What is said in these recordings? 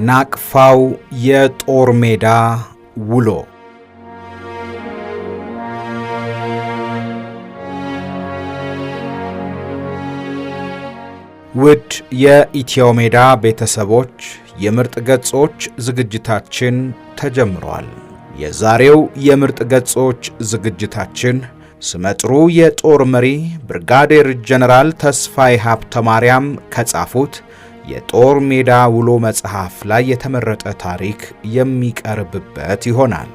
ናቅፋው የጦር ሜዳ ውሎ። ውድ የኢትዮ ሜዳ ቤተሰቦች የምርጥ ገጾች ዝግጅታችን ተጀምሯል። የዛሬው የምርጥ ገጾች ዝግጅታችን ስመጥሩ የጦር መሪ ብርጋዴር ጀነራል ተስፋዬ ሀብተማርያም ከጻፉት የጦር ሜዳ ውሎ መጽሐፍ ላይ የተመረጠ ታሪክ የሚቀርብበት ይሆናል።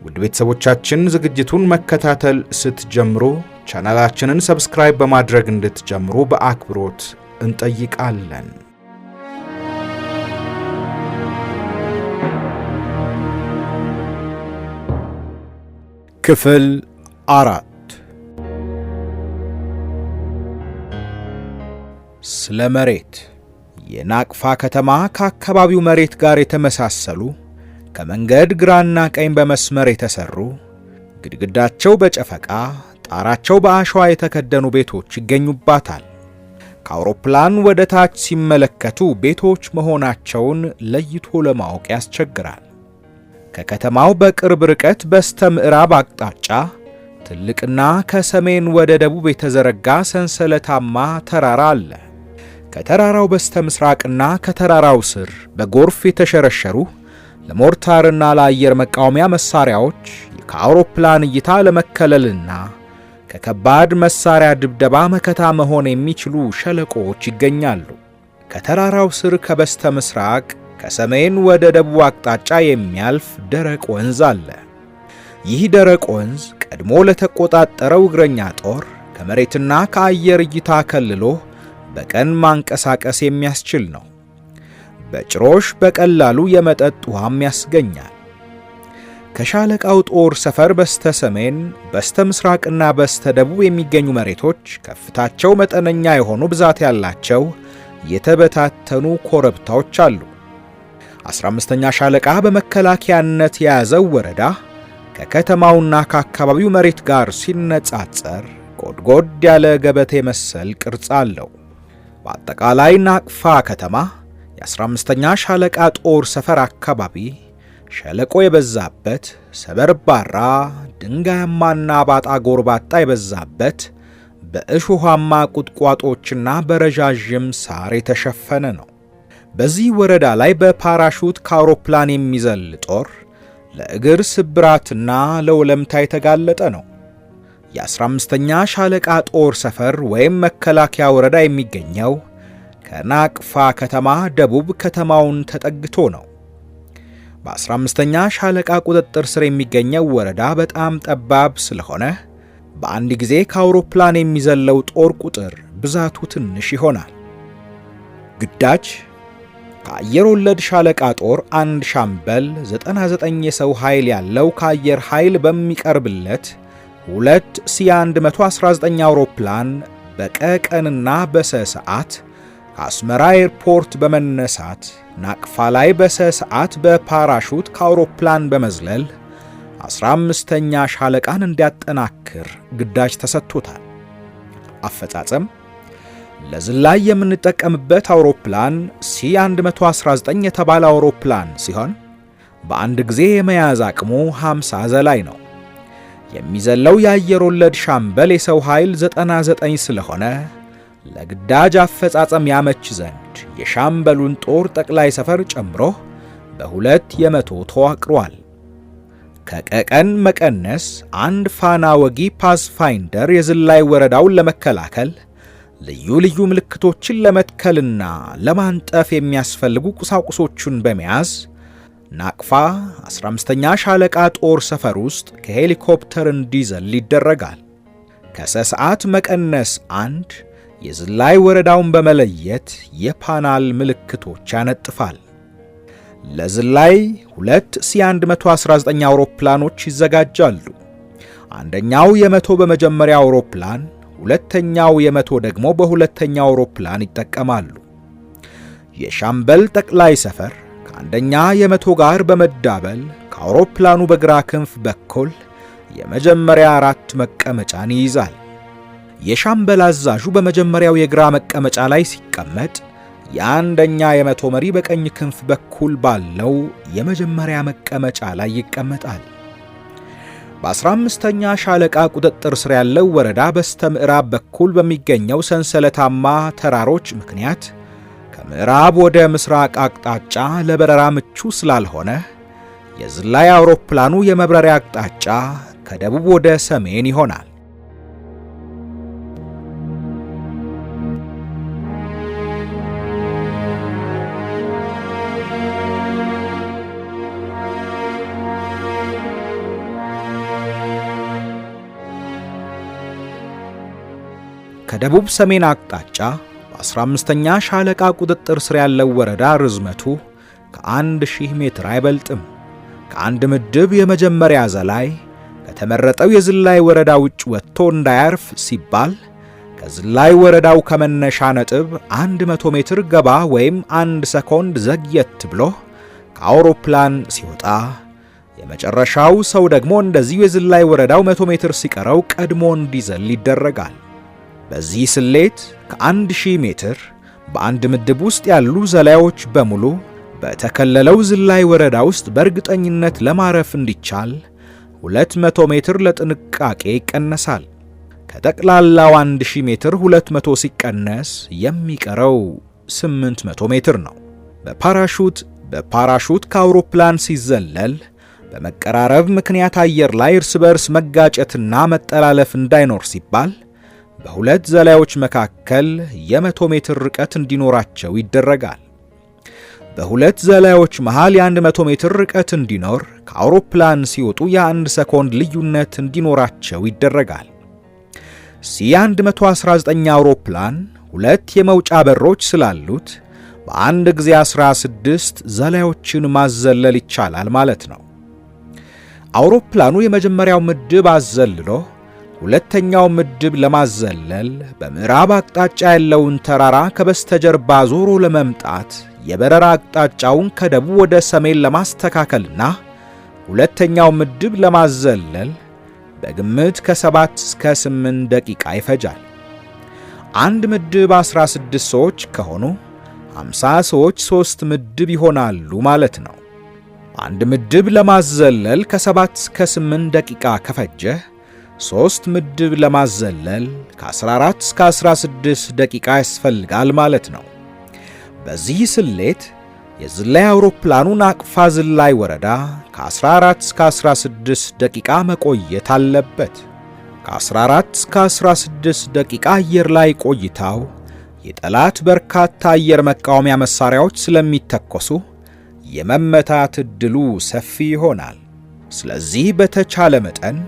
ውድ ቤተሰቦቻችን ዝግጅቱን መከታተል ስትጀምሩ ቻናላችንን ሰብስክራይብ በማድረግ እንድትጀምሩ በአክብሮት እንጠይቃለን። ክፍል 4 ስለ መሬት። የናቅፋ ከተማ ከአካባቢው መሬት ጋር የተመሳሰሉ ከመንገድ ግራና ቀኝ በመስመር የተሰሩ ግድግዳቸው በጨፈቃ ጣራቸው በአሸዋ የተከደኑ ቤቶች ይገኙባታል። ከአውሮፕላን ወደ ታች ሲመለከቱ ቤቶች መሆናቸውን ለይቶ ለማወቅ ያስቸግራል። ከከተማው በቅርብ ርቀት በስተ ምዕራብ አቅጣጫ ትልቅና ከሰሜን ወደ ደቡብ የተዘረጋ ሰንሰለታማ ተራራ አለ። ከተራራው በስተ ምስራቅና ከተራራው ስር በጎርፍ የተሸረሸሩ ለሞርታርና ለአየር መቃወሚያ መሳሪያዎች ከአውሮፕላን እይታ ለመከለልና ከከባድ መሳሪያ ድብደባ መከታ መሆን የሚችሉ ሸለቆዎች ይገኛሉ። ከተራራው ስር ከበስተ ምስራቅ ከሰሜን ወደ ደቡብ አቅጣጫ የሚያልፍ ደረቅ ወንዝ አለ። ይህ ደረቅ ወንዝ ቀድሞ ለተቆጣጠረው እግረኛ ጦር ከመሬትና ከአየር እይታ ከልሎ በቀን ማንቀሳቀስ የሚያስችል ነው። በጭሮሽ በቀላሉ የመጠጥ ውሃም ያስገኛል። ከሻለቃው ጦር ሰፈር በስተ ሰሜን፣ በስተ ምስራቅና በስተ ደቡብ የሚገኙ መሬቶች ከፍታቸው መጠነኛ የሆኑ ብዛት ያላቸው የተበታተኑ ኮረብታዎች አሉ። 15ኛ ሻለቃ በመከላከያነት የያዘው ወረዳ ከከተማውና ከአካባቢው መሬት ጋር ሲነጻጸር ጎድጎድ ያለ ገበቴ መሰል ቅርጽ አለው። በአጠቃላይ ናቅፋ ከተማ የ15ኛ ሻለቃ ጦር ሰፈር አካባቢ ሸለቆ የበዛበት፣ ሰበርባራ ድንጋያማና ባጣ ጎርባጣ የበዛበት፣ በእሾሃማ ቁጥቋጦችና በረዣዥም ሳር የተሸፈነ ነው። በዚህ ወረዳ ላይ በፓራሹት ከአውሮፕላን የሚዘል ጦር ለእግር ስብራትና ለወለምታ የተጋለጠ ነው። የ15ኛ ሻለቃ ጦር ሰፈር ወይም መከላከያ ወረዳ የሚገኘው ከናቅፋ ከተማ ደቡብ ከተማውን ተጠግቶ ነው። በ15ኛ ሻለቃ ቁጥጥር ስር የሚገኘው ወረዳ በጣም ጠባብ ስለሆነ በአንድ ጊዜ ከአውሮፕላን የሚዘለው ጦር ቁጥር ብዛቱ ትንሽ ይሆናል። ግዳጅ ከአየር ወለድ ሻለቃ ጦር አንድ ሻምበል 99 የሰው ኃይል ያለው ከአየር ኃይል በሚቀርብለት 2 ሲ119 አውሮፕላን በቀቀንና በሰዓት ከአስመራ ኤርፖርት በመነሳት ናቅፋ ላይ በሰዓት በፓራሹት ከአውሮፕላን በመዝለል 15ኛ ሻለቃን እንዲያጠናክር ግዳጅ ተሰጥቶታል። አፈጻጸም ለዝላይ የምንጠቀምበት አውሮፕላን ሲ119 የተባለ አውሮፕላን ሲሆን በአንድ ጊዜ የመያዝ አቅሙ 50 ዘላይ ነው። የሚዘለው የአየር ወለድ ሻምበል የሰው ኃይል 99 ስለሆነ ለግዳጅ አፈጻጸም ያመች ዘንድ የሻምበሉን ጦር ጠቅላይ ሰፈር ጨምሮ በሁለት የመቶ ተዋቅሯል። ከቀቀን መቀነስ አንድ ፋና ወጊ ፓስፋይንደር የዝላይ ወረዳውን ለመከላከል ልዩ ልዩ ምልክቶችን ለመትከልና ለማንጠፍ የሚያስፈልጉ ቁሳቁሶቹን በመያዝ ናቅፋ 15ኛ ሻለቃ ጦር ሰፈር ውስጥ ከሄሊኮፕተር እንዲዘል ይደረጋል። ከሰዓት መቀነስ አንድ የዝላይ ወረዳውን በመለየት የፓናል ምልክቶች ያነጥፋል። ለዝላይ 2 ሲ119 አውሮፕላኖች ይዘጋጃሉ። አንደኛው የመቶ በመጀመሪያ አውሮፕላን፣ ሁለተኛው የመቶ ደግሞ በሁለተኛው አውሮፕላን ይጠቀማሉ። የሻምበል ጠቅላይ ሰፈር ከአንደኛ የመቶ ጋር በመዳበል ከአውሮፕላኑ በግራ ክንፍ በኩል የመጀመሪያ 4 መቀመጫን ይይዛል። የሻምበል አዛዡ በመጀመሪያው የግራ መቀመጫ ላይ ሲቀመጥ የአንደኛ የመቶ መሪ በቀኝ ክንፍ በኩል ባለው የመጀመሪያ መቀመጫ ላይ ይቀመጣል። በ15ኛ ሻለቃ ቁጥጥር ስር ያለው ወረዳ በስተ ምዕራብ በኩል በሚገኘው ሰንሰለታማ ተራሮች ምክንያት ከምዕራብ ወደ ምስራቅ አቅጣጫ ለበረራ ምቹ ስላልሆነ የዝላይ አውሮፕላኑ የመብረሪያ አቅጣጫ ከደቡብ ወደ ሰሜን ይሆናል። ከደቡብ ሰሜን አቅጣጫ በ15ኛ ሻለቃ ቁጥጥር ስር ያለው ወረዳ ርዝመቱ ከ1000 ሜትር አይበልጥም። ከአንድ ምድብ የመጀመሪያ ዘላይ ከተመረጠው የዝላይ ወረዳ ውጭ ወጥቶ እንዳያርፍ ሲባል ከዝላይ ወረዳው ከመነሻ ነጥብ 100 ሜትር ገባ ወይም 1 ሰኮንድ ዘግየት ብሎ ከአውሮፕላን ሲወጣ፣ የመጨረሻው ሰው ደግሞ እንደዚሁ የዝላይ ወረዳው 100 ሜትር ሲቀረው ቀድሞ እንዲዘል ይደረጋል። በዚህ ስሌት ከ1000 ሜትር በአንድ ምድብ ውስጥ ያሉ ዘላዮች በሙሉ በተከለለው ዝላይ ወረዳ ውስጥ በእርግጠኝነት ለማረፍ እንዲቻል 200 ሜትር ለጥንቃቄ ይቀነሳል። ከጠቅላላው 1000 ሜትር 200 ሲቀነስ የሚቀረው 800 ሜትር ነው። በፓራሹት ከአውሮፕላን ሲዘለል በመቀራረብ ምክንያት አየር ላይ እርስ በርስ መጋጨትና መጠላለፍ እንዳይኖር ሲባል በሁለት ዘላዮች መካከል የ100 ሜትር ርቀት እንዲኖራቸው ይደረጋል። በሁለት ዘላዮች መሃል የ100 ሜትር ርቀት እንዲኖር ከአውሮፕላን ሲወጡ የ1 ሰኮንድ ልዩነት እንዲኖራቸው ይደረጋል። C119 አውሮፕላን ሁለት የመውጫ በሮች ስላሉት በአንድ ጊዜ 16 ዘላዮችን ማዘለል ይቻላል ማለት ነው። አውሮፕላኑ የመጀመሪያው ምድብ አዘልሎ ሁለተኛው ምድብ ለማዘለል በምዕራብ አቅጣጫ ያለውን ተራራ ከበስተጀርባ ዞሮ ለመምጣት የበረራ አቅጣጫውን ከደቡብ ወደ ሰሜን ለማስተካከልና ሁለተኛው ምድብ ለማዘለል በግምት ከ7 እስከ 8 ደቂቃ ይፈጃል። አንድ ምድብ 16 ሰዎች ከሆኑ 50 ሰዎች 3 ምድብ ይሆናሉ ማለት ነው። አንድ ምድብ ለማዘለል ከ7 እስከ 8 ደቂቃ ከፈጀ 3 ምድብ ለማዘለል ከ14 እስከ 16 ደቂቃ ያስፈልጋል ማለት ነው። በዚህ ስሌት የዝላይ አውሮፕላኑን ናቅፋ ዝላይ ወረዳ ከ14 እስከ 16 ደቂቃ መቆየት አለበት። ከ14 እስከ 16 ደቂቃ አየር ላይ ቆይታው የጠላት በርካታ አየር መቃወሚያ መሳሪያዎች ስለሚተኮሱ የመመታት ዕድሉ ሰፊ ይሆናል። ስለዚህ በተቻለ መጠን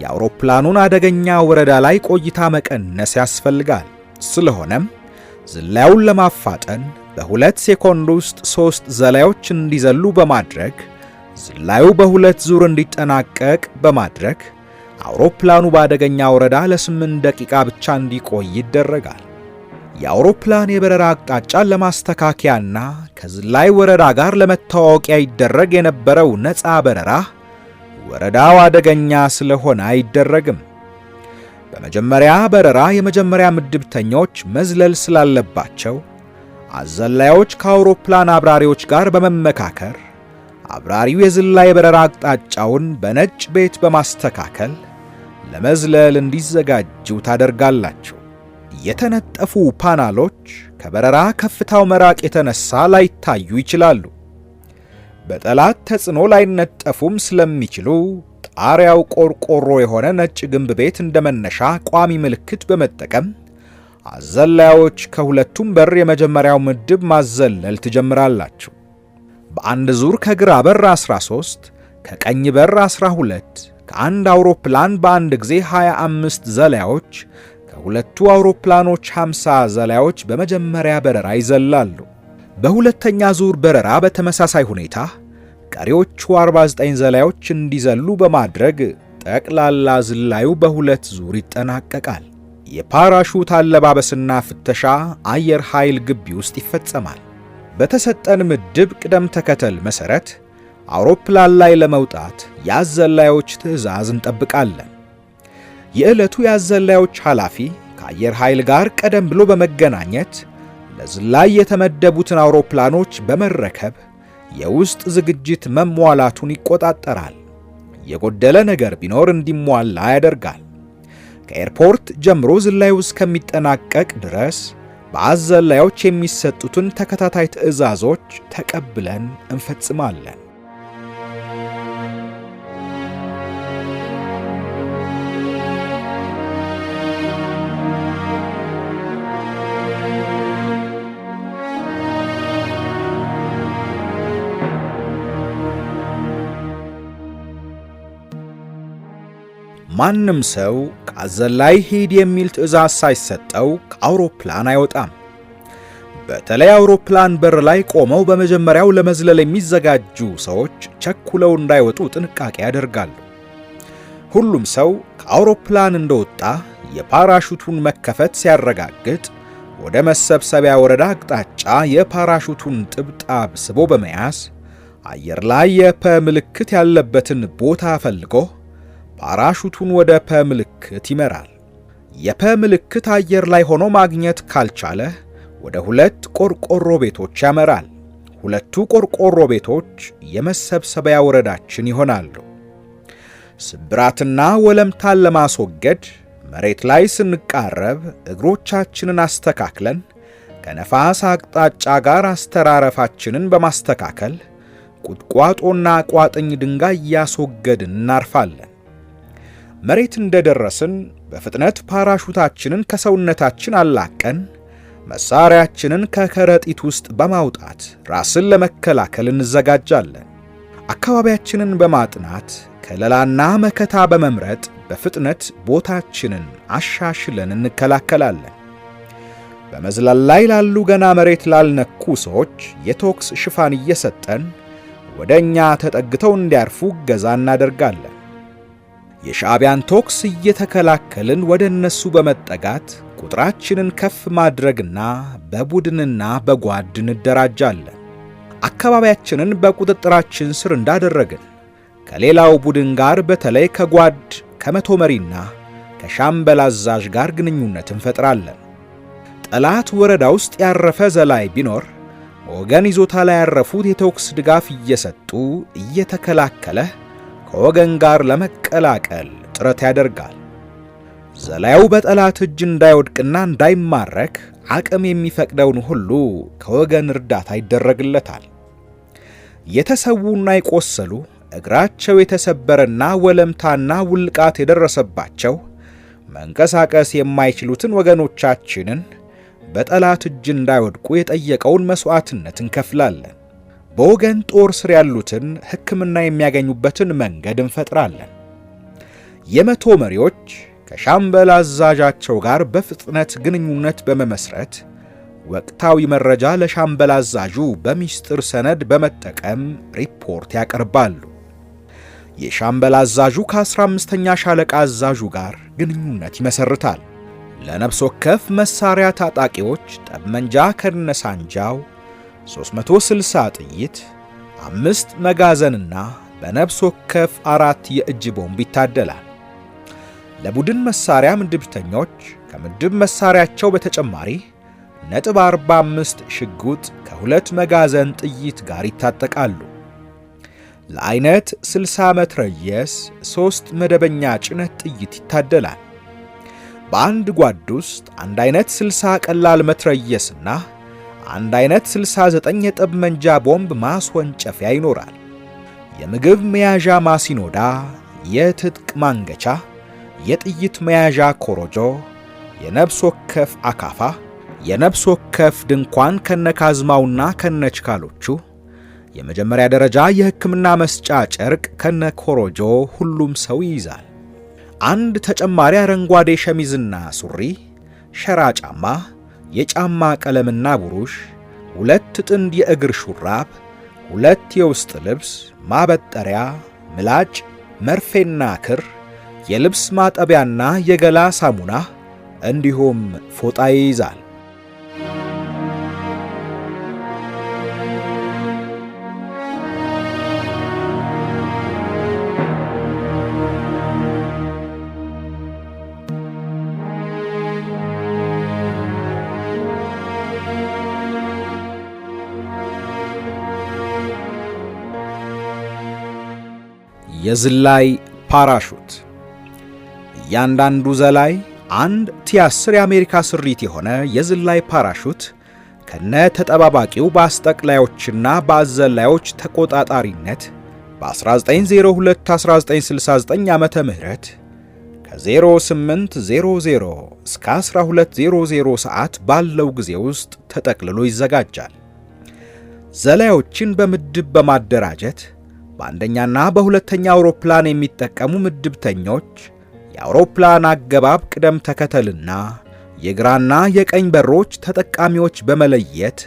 የአውሮፕላኑን አደገኛ ወረዳ ላይ ቆይታ መቀነስ ያስፈልጋል። ስለሆነም ዝላዩን ለማፋጠን በ2 ሴኮንድ ውስጥ 3 ዘላዮች እንዲዘሉ በማድረግ ዝላዩ በ2 ዙር እንዲጠናቀቅ በማድረግ አውሮፕላኑ በአደገኛ ወረዳ ለ8 ደቂቃ ብቻ እንዲቆይ ይደረጋል። የአውሮፕላን የበረራ አቅጣጫን ለማስተካከያና ከዝላይ ወረዳ ጋር ለመተዋወቂያ ይደረግ የነበረው ነፃ በረራ ወረዳው አደገኛ ስለሆነ አይደረግም። በመጀመሪያ በረራ የመጀመሪያ ምድብተኞች መዝለል ስላለባቸው አዘላዮች ከአውሮፕላን አብራሪዎች ጋር በመመካከር አብራሪው የዝላይ የበረራ አቅጣጫውን በነጭ ቤት በማስተካከል ለመዝለል እንዲዘጋጁ ታደርጋላችሁ። የተነጠፉ ፓናሎች ከበረራ ከፍታው መራቅ የተነሳ ላይታዩ ይችላሉ። በጠላት ተጽዕኖ ላይነጠፉም ስለሚችሉ ጣሪያው ቆርቆሮ የሆነ ነጭ ግንብ ቤት እንደመነሻ ቋሚ ምልክት በመጠቀም አዘላዮች ከሁለቱም በር የመጀመሪያው ምድብ ማዘለል ትጀምራላችሁ። በአንድ ዙር ከግራ በር 13፣ ከቀኝ በር 12፣ ከአንድ አውሮፕላን በአንድ ጊዜ 25 ዘላዮች፣ ከሁለቱ አውሮፕላኖች 50 ዘላዮች በመጀመሪያ በረራ ይዘላሉ። በሁለተኛ ዙር በረራ በተመሳሳይ ሁኔታ ቀሪዎቹ 49 ዘላዮች እንዲዘሉ በማድረግ ጠቅላላ ዝላዩ በ2 ዙር ይጠናቀቃል። የፓራሹት አለባበስና ፍተሻ አየር ኃይል ግቢ ውስጥ ይፈጸማል። በተሰጠን ምድብ ቅደም ተከተል መሰረት አውሮፕላን ላይ ለመውጣት የአዘላዮች ትዕዛዝ እንጠብቃለን። የዕለቱ የአዘላዮች ኃላፊ ከአየር ኃይል ጋር ቀደም ብሎ በመገናኘት ለዝላይ የተመደቡትን አውሮፕላኖች በመረከብ የውስጥ ዝግጅት መሟላቱን ይቆጣጠራል። የጎደለ ነገር ቢኖር እንዲሟላ ያደርጋል። ከኤርፖርት ጀምሮ ዝላዩ እስከሚጠናቀቅ ድረስ በአዘላዮች የሚሰጡትን ተከታታይ ትዕዛዞች ተቀብለን እንፈጽማለን። ማንም ሰው ከአዘላይ ሂድ የሚል ትዕዛዝ ሳይሰጠው ከአውሮፕላን አይወጣም። በተለይ አውሮፕላን በር ላይ ቆመው በመጀመሪያው ለመዝለል የሚዘጋጁ ሰዎች ቸኩለው እንዳይወጡ ጥንቃቄ ያደርጋሉ። ሁሉም ሰው ከአውሮፕላን እንደወጣ የፓራሹቱን መከፈት ሲያረጋግጥ ወደ መሰብሰቢያ ወረዳ አቅጣጫ የፓራሹቱን ጥብጣብ ስቦ በመያዝ አየር ላይ የፐ ምልክት ያለበትን ቦታ ፈልጎ ፓራሹቱን ወደ ፐ ምልክት ይመራል። የፐ ምልክት አየር ላይ ሆኖ ማግኘት ካልቻለ ወደ 2 ቆርቆሮ ቤቶች ያመራል። 2ቱ ቆርቆሮ ቤቶች የመሰብሰቢያ ወረዳችን ይሆናሉ። ስብራትና ወለምታን ለማስወገድ መሬት ላይ ስንቃረብ እግሮቻችንን አስተካክለን ከነፋስ አቅጣጫ ጋር አስተራረፋችንን በማስተካከል ቁጥቋጦና ቋጥኝ ድንጋይ እያስወገድን እናርፋለን። መሬት እንደደረስን በፍጥነት ፓራሹታችንን ከሰውነታችን አላቀን መሳሪያችንን ከከረጢት ውስጥ በማውጣት ራስን ለመከላከል እንዘጋጃለን። አካባቢያችንን በማጥናት ከለላና መከታ በመምረጥ በፍጥነት ቦታችንን አሻሽለን እንከላከላለን። በመዝለል ላይ ላሉ ገና መሬት ላልነኩ ሰዎች የቶክስ ሽፋን እየሰጠን ወደ እኛ ተጠግተው እንዲያርፉ እገዛ እናደርጋለን። የሻዕቢያን ቶክስ እየተከላከልን ወደ እነሱ በመጠጋት ቁጥራችንን ከፍ ማድረግና በቡድንና በጓድ እንደራጃለን። አካባቢያችንን በቁጥጥራችን ስር እንዳደረግን ከሌላው ቡድን ጋር በተለይ ከጓድ ከመቶ መሪና ከሻምበል አዛዥ ጋር ግንኙነት እንፈጥራለን። ጠላት ወረዳ ውስጥ ያረፈ ዘላይ ቢኖር ወገን ይዞታ ላይ ያረፉት የቶክስ ድጋፍ እየሰጡ እየተከላከለ ከወገን ጋር ለመቀላቀል ጥረት ያደርጋል። ዘላዩ በጠላት እጅ እንዳይወድቅና እንዳይማረክ አቅም የሚፈቅደውን ሁሉ ከወገን እርዳታ ይደረግለታል። የተሰዉና የቆሰሉ እግራቸው የተሰበረና ወለምታና ውልቃት የደረሰባቸው መንቀሳቀስ የማይችሉትን ወገኖቻችንን በጠላት እጅ እንዳይወድቁ የጠየቀውን መስዋዕትነት እንከፍላለን። በወገን ጦር ስር ያሉትን ሕክምና የሚያገኙበትን መንገድ እንፈጥራለን። የመቶ መሪዎች ከሻምበል አዛዣቸው ጋር በፍጥነት ግንኙነት በመመስረት ወቅታዊ መረጃ ለሻምበል አዛዡ በሚስጥር ሰነድ በመጠቀም ሪፖርት ያቀርባሉ። የሻምበል አዛዡ ከ15ኛ ሻለቃ አዛዡ ጋር ግንኙነት ይመሰርታል። ለነፍስ ወከፍ መሳሪያ ታጣቂዎች ጠመንጃ ከነሳንጃው 360 ጥይት፣ 5 መጋዘንና በነፍስ ወከፍ 4 የእጅ ቦምብ ይታደላል። ለቡድን መሳሪያ ምድብተኞች ከምድብ መሳሪያቸው በተጨማሪ ነጥብ 45 ሽጉጥ ከ2 መጋዘን ጥይት ጋር ይታጠቃሉ። ለአይነት 60 መትረየስ 3 መደበኛ ጭነት ጥይት ይታደላል። በአንድ ጓድ ውስጥ አንድ አይነት 60 ቀላል መትረየስና አንድ አይነት 69 የጠመንጃ ቦምብ ማስወንጨፊያ ይኖራል። የምግብ መያዣ ማሲኖዳ፣ የትጥቅ ማንገቻ፣ የጥይት መያዣ ኮሮጆ፣ የነፍስ ወከፍ አካፋ፣ የነፍስ ወከፍ ድንኳን ከነካዝማውና ከነችካሎቹ፣ የመጀመሪያ ደረጃ የሕክምና መስጫ ጨርቅ ከነኮሮጆ ሁሉም ሰው ይይዛል። አንድ ተጨማሪ አረንጓዴ ሸሚዝና ሱሪ፣ ሸራ ጫማ፣ የጫማ ቀለምና ብሩሽ፣ 2 ጥንድ የእግር ሹራብ፣ 2 የውስጥ ልብስ፣ ማበጠሪያ፣ ምላጭ፣ መርፌና ክር፣ የልብስ ማጠቢያና የገላ ሳሙና እንዲሁም ፎጣ ይይዛል። የዝላይ ፓራሹት። እያንዳንዱ ዘላይ አንድ ቲ10 የአሜሪካ ስሪት የሆነ የዝላይ ፓራሹት ከነ ተጠባባቂው በአስጠቅላዮችና በአዘላዮች ተቆጣጣሪነት በ1902-1969 ዓመተ ምህረት ከ0800 እስከ 1200 ሰዓት ባለው ጊዜ ውስጥ ተጠቅልሎ ይዘጋጃል። ዘላዮችን በምድብ በማደራጀት በአንደኛና በሁለተኛ አውሮፕላን የሚጠቀሙ ምድብተኞች የአውሮፕላን አገባብ ቅደም ተከተልና የግራና የቀኝ በሮች ተጠቃሚዎች በመለየት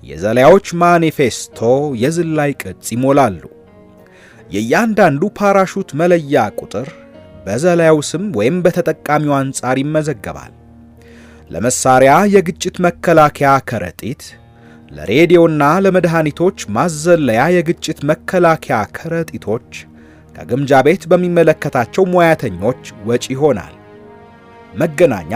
የዘላዮች ማኒፌስቶ የዝላይ ቅጽ ይሞላሉ። የእያንዳንዱ ፓራሹት መለያ ቁጥር በዘላዩ ስም ወይም በተጠቃሚው አንጻር ይመዘገባል። ለመሳሪያ የግጭት መከላከያ ከረጢት፣ ለሬዲዮና ለመድኃኒቶች ማዘለያ የግጭት መከላከያ ከረጢቶች ከግምጃ ቤት በሚመለከታቸው ሙያተኞች ወጪ ይሆናል። መገናኛ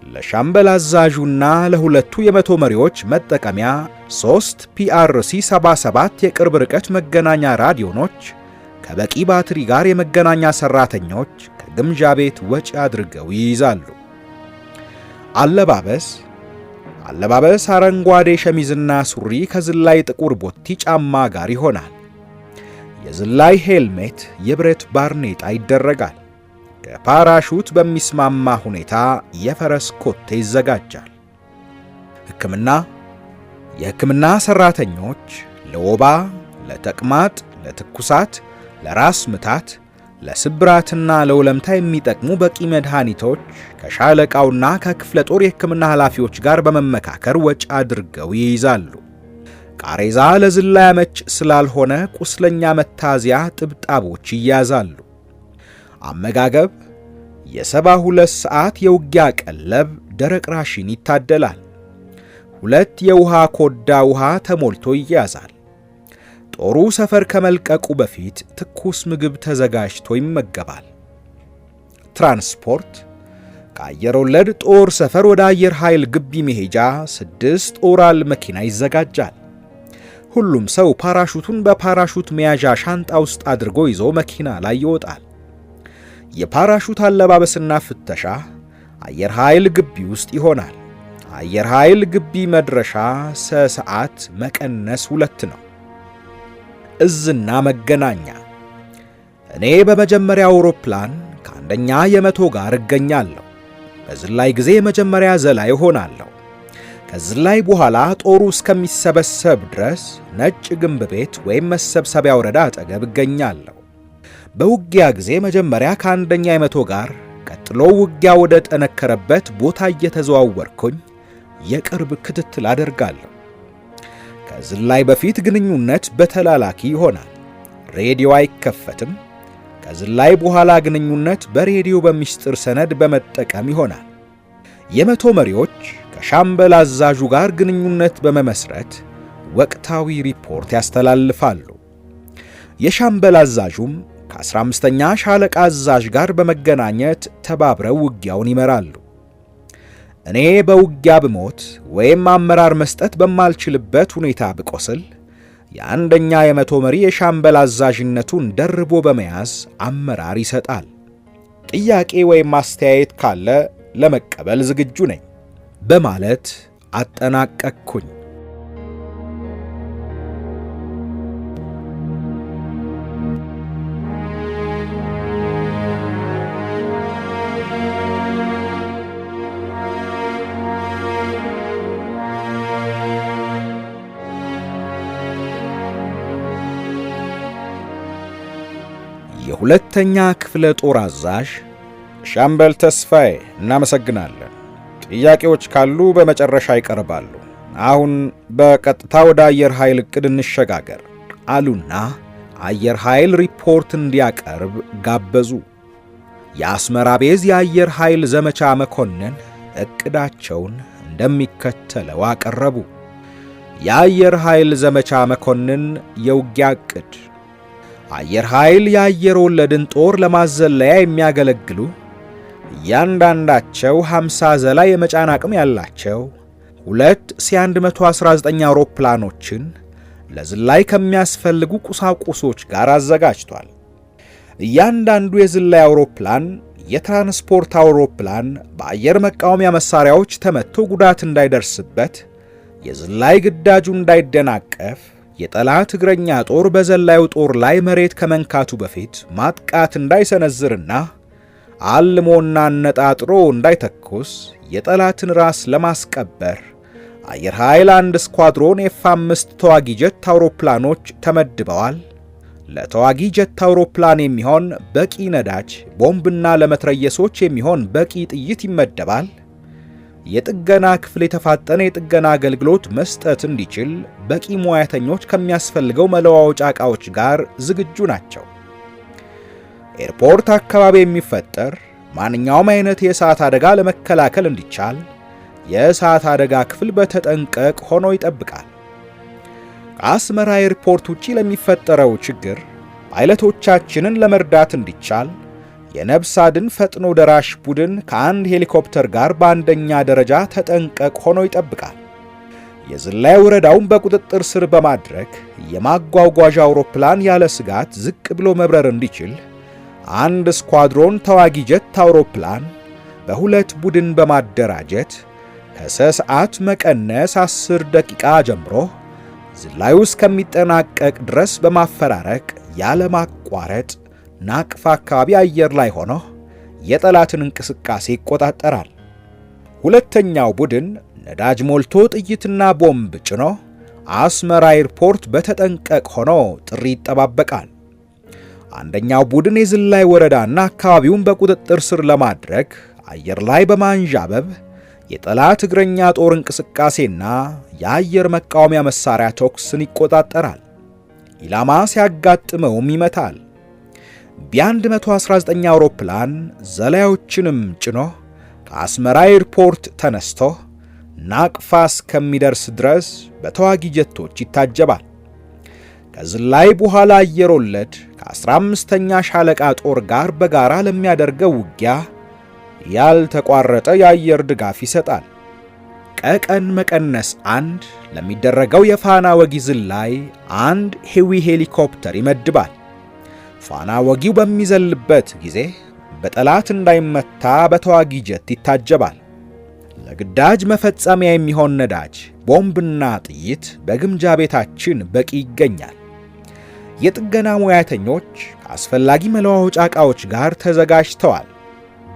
ለሻምበል አዛዡና ለሁለቱ የመቶ መሪዎች መጠቀሚያ 3 PRC 77 የቅርብ ርቀት መገናኛ ራዲዮኖች ከበቂ ባትሪ ጋር የመገናኛ ሰራተኞች ከግምጃ ቤት ወጪ አድርገው ይይዛሉ። አለባበስ አረንጓዴ ሸሚዝና ሱሪ ከዝላይ ጥቁር ቦቲ ጫማ ጋር ይሆናል። የዝላይ ሄልሜት የብረት ባርኔጣ ይደረጋል። ከፓራሹት በሚስማማ ሁኔታ የፈረስ ኮቴ ይዘጋጃል። የሕክምና ሰራተኞች ለወባ፣ ለተቅማጥ፣ ለትኩሳት፣ ለራስ ምታት፣ ለስብራትና ለወለምታ የሚጠቅሙ በቂ መድኃኒቶች ከሻለቃውና ከክፍለ ጦር የሕክምና ኃላፊዎች ጋር በመመካከር ወጪ አድርገው ይይዛሉ። ቃሬዛ ለዝላይ አመች ስላልሆነ ቁስለኛ መታዚያ ጥብጣቦች ይያዛሉ። አመጋገብ የ72 ሰዓት የውጊያ ቀለብ ደረቅ ራሽን ይታደላል። 2 የውሃ ኮዳ ውሃ ተሞልቶ ይያዛል። ጦሩ ሰፈር ከመልቀቁ በፊት ትኩስ ምግብ ተዘጋጅቶ ይመገባል። ትራንስፖርት ከአየር ወለድ ጦር ሰፈር ወደ አየር ኃይል ግቢ መሄጃ 6 ኦራል መኪና ይዘጋጃል። ሁሉም ሰው ፓራሹቱን በፓራሹት መያዣ ሻንጣ ውስጥ አድርጎ ይዞ መኪና ላይ ይወጣል። የፓራሹት አለባበስና ፍተሻ አየር ኃይል ግቢ ውስጥ ይሆናል። አየር ኃይል ግቢ መድረሻ ሰዓት መቀነስ 2 ነው። እዝና መገናኛ እኔ በመጀመሪያ አውሮፕላን ከአንደኛ የመቶ ጋር እገኛለሁ። በዝላይ ጊዜ የመጀመሪያ ዘላይ ሆናለሁ። ከዝላይ በኋላ ጦሩ እስከሚሰበሰብ ድረስ ነጭ ግንብ ቤት ወይም መሰብሰቢያ ወረዳ አጠገብ እገኛለሁ። በውጊያ ጊዜ መጀመሪያ ከአንደኛ የመቶ ጋር፣ ቀጥሎ ውጊያ ወደ ጠነከረበት ቦታ እየተዘዋወርኩኝ የቅርብ ክትትል አደርጋለሁ። ከዝላይ በፊት ግንኙነት በተላላኪ ይሆናል። ሬዲዮ አይከፈትም። ከዝላይ በኋላ ግንኙነት በሬዲዮ በሚስጥር ሰነድ በመጠቀም ይሆናል። የመቶ መሪዎች ከሻምበል አዛዡ ጋር ግንኙነት በመመስረት ወቅታዊ ሪፖርት ያስተላልፋሉ። የሻምበል አዛዡም ከ15ኛ ሻለቃ አዛዥ ጋር በመገናኘት ተባብረው ውጊያውን ይመራሉ። እኔ በውጊያ ብሞት ወይም አመራር መስጠት በማልችልበት ሁኔታ ብቆስል የአንደኛ የመቶ መሪ የሻምበል አዛዥነቱን ደርቦ በመያዝ አመራር ይሰጣል። ጥያቄ ወይም አስተያየት ካለ ለመቀበል ዝግጁ ነኝ በማለት አጠናቀቅኩኝ። የሁለተኛ ክፍለ ጦር አዛዥ ሻምበል ተስፋዬ፣ እናመሰግናለን። ጥያቄዎች ካሉ በመጨረሻ ይቀርባሉ። አሁን በቀጥታ ወደ አየር ኃይል ዕቅድ እንሸጋገር አሉና አየር ኃይል ሪፖርት እንዲያቀርብ ጋበዙ። የአስመራ ቤዝ የአየር ኃይል ዘመቻ መኮንን ዕቅዳቸውን እንደሚከተለው አቀረቡ። የአየር ኃይል ዘመቻ መኮንን የውጊያ ዕቅድ አየር ኃይል የአየር ወለድን ጦር ለማዘለያ የሚያገለግሉ እያንዳንዳቸው 50 ዘላይ የመጫን አቅም ያላቸው 2 C119 አውሮፕላኖችን ለዝላይ ከሚያስፈልጉ ቁሳቁሶች ጋር አዘጋጅቷል። እያንዳንዱ የዝላይ አውሮፕላን የትራንስፖርት አውሮፕላን በአየር መቃወሚያ መሳሪያዎች ተመቶ ጉዳት እንዳይደርስበት፣ የዝላይ ግዳጁ እንዳይደናቀፍ፣ የጠላት እግረኛ ጦር በዘላዩ ጦር ላይ መሬት ከመንካቱ በፊት ማጥቃት እንዳይሰነዝርና አልሞና አነጣጥሮ እንዳይተኩስ የጠላትን ራስ ለማስቀበር አየር ኃይል አንድ ስኳድሮን F5 ተዋጊ ጀት አውሮፕላኖች ተመድበዋል። ለተዋጊ ጀት አውሮፕላን የሚሆን በቂ ነዳጅ፣ ቦምብና ለመትረየሶች የሚሆን በቂ ጥይት ይመደባል። የጥገና ክፍል የተፋጠነ የጥገና አገልግሎት መስጠት እንዲችል በቂ ሙያተኞች ከሚያስፈልገው መለዋወጫ ዕቃዎች ጋር ዝግጁ ናቸው። ኤርፖርት አካባቢ የሚፈጠር ማንኛውም አይነት የእሳት አደጋ ለመከላከል እንዲቻል የእሳት አደጋ ክፍል በተጠንቀቅ ሆኖ ይጠብቃል። ከአስመራ ኤርፖርት ውጪ ለሚፈጠረው ችግር ፓይለቶቻችንን ለመርዳት እንዲቻል የነፍስ አድን ፈጥኖ ደራሽ ቡድን ከአንድ ሄሊኮፕተር ጋር በአንደኛ ደረጃ ተጠንቀቅ ሆኖ ይጠብቃል። የዝላይ ወረዳውን በቁጥጥር ስር በማድረግ የማጓጓዣ አውሮፕላን ያለ ስጋት ዝቅ ብሎ መብረር እንዲችል አንድ ስኳድሮን ተዋጊ ጀት አውሮፕላን በሁለት ቡድን በማደራጀት ከሰዓት መቀነስ 10 ደቂቃ ጀምሮ ዝላዩ እስከሚጠናቀቅ ድረስ በማፈራረቅ ያለ ማቋረጥ ናቅፋ አካባቢ አየር ላይ ሆኖ የጠላትን እንቅስቃሴ ይቆጣጠራል። ሁለተኛው ቡድን ነዳጅ ሞልቶ ጥይትና ቦምብ ጭኖ አስመራ ኤርፖርት በተጠንቀቅ ሆኖ ጥሪ ይጠባበቃል። አንደኛው ቡድን የዝላይ ወረዳና አካባቢውን በቁጥጥር ስር ለማድረግ አየር ላይ በማንዣበብ የጠላት እግረኛ ጦር እንቅስቃሴና የአየር መቃወሚያ መሳሪያ ተኩስን ይቆጣጠራል። ኢላማ ሲያጋጥመውም ይመታል። ቢ119 አውሮፕላን ዘላዮችንም ጭኖ ከአስመራ ኤርፖርት ተነስቶ ናቅፋ እስከሚደርስ ድረስ በተዋጊ ጀቶች ይታጀባል። ከዝላይ በኋላ አየር ወለድ ከ15ኛ ሻለቃ ጦር ጋር በጋራ ለሚያደርገው ውጊያ ያልተቋረጠ የአየር ድጋፍ ይሰጣል። ቀቀን መቀነስ 1 ለሚደረገው የፋና ወጊ ዝላይ አንድ ሄዊ ሄሊኮፕተር ይመድባል። ፋና ወጊው በሚዘልበት ጊዜ በጠላት እንዳይመታ በተዋጊ ጀት ይታጀባል። ለግዳጅ መፈጸሚያ የሚሆን ነዳጅ፣ ቦምብና ጥይት በግምጃ ቤታችን በቂ ይገኛል። የጥገና ሙያተኞች ከአስፈላጊ መለዋወጫ ዕቃዎች ጋር ተዘጋጅተዋል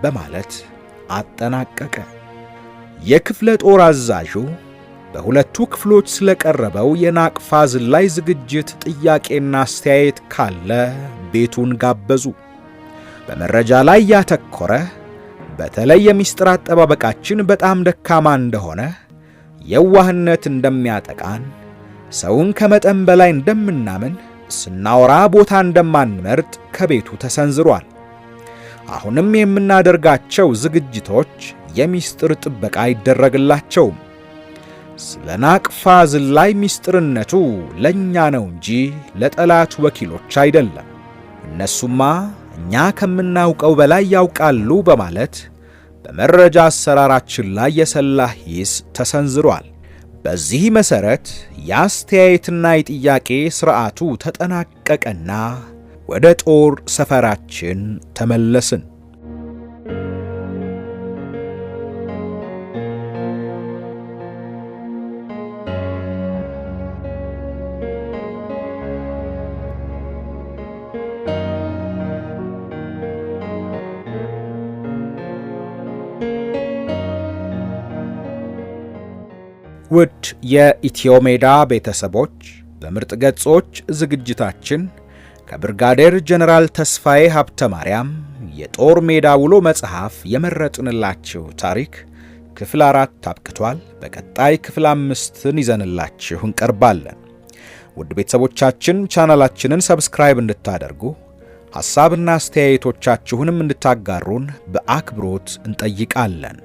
በማለት አጠናቀቀ። የክፍለ ጦር አዛዡ በሁለቱ ክፍሎች ስለቀረበው የናቅፋ ዝላይ ዝግጅት ጥያቄና አስተያየት ካለ ቤቱን ጋበዙ። በመረጃ ላይ ያተኮረ፣ በተለይ የሚስጥር አጠባበቃችን በጣም ደካማ እንደሆነ፣ የዋህነት እንደሚያጠቃን፣ ሰውን ከመጠን በላይ እንደምናምን፣ ስናወራ ቦታ እንደማንመርጥ ከቤቱ ተሰንዝሯል። አሁንም የምናደርጋቸው ዝግጅቶች የሚስጥር ጥበቃ አይደረግላቸውም። ስለ ናቅፋ ዝላይ ሚስጥርነቱ ለኛ ነው እንጂ ለጠላት ወኪሎች አይደለም። እነሱማ እኛ ከምናውቀው በላይ ያውቃሉ በማለት በመረጃ አሰራራችን ላይ የሰላ ሂስ ተሰንዝሯል። በዚህ መሰረት የአስተያየትና የጥያቄ ስርዓቱ ተጠናቀቀና ወደ ጦር ሰፈራችን ተመለስን። ውድ የኢትዮ ሜዳ ቤተሰቦች፣ በምርጥ ገጾች ዝግጅታችን ከብርጋዴር ጀነራል ተስፋዬ ሀብተ ማርያም የጦር ሜዳ ውሎ መጽሐፍ የመረጥንላችሁ ታሪክ ክፍል 4 አብቅቷል። በቀጣይ ክፍል 5ን ይዘንላችሁ እንቀርባለን። ውድ ቤተሰቦቻችን ቻናላችንን ሰብስክራይብ እንድታደርጉ ሐሳብና አስተያየቶቻችሁንም እንድታጋሩን በአክብሮት እንጠይቃለን።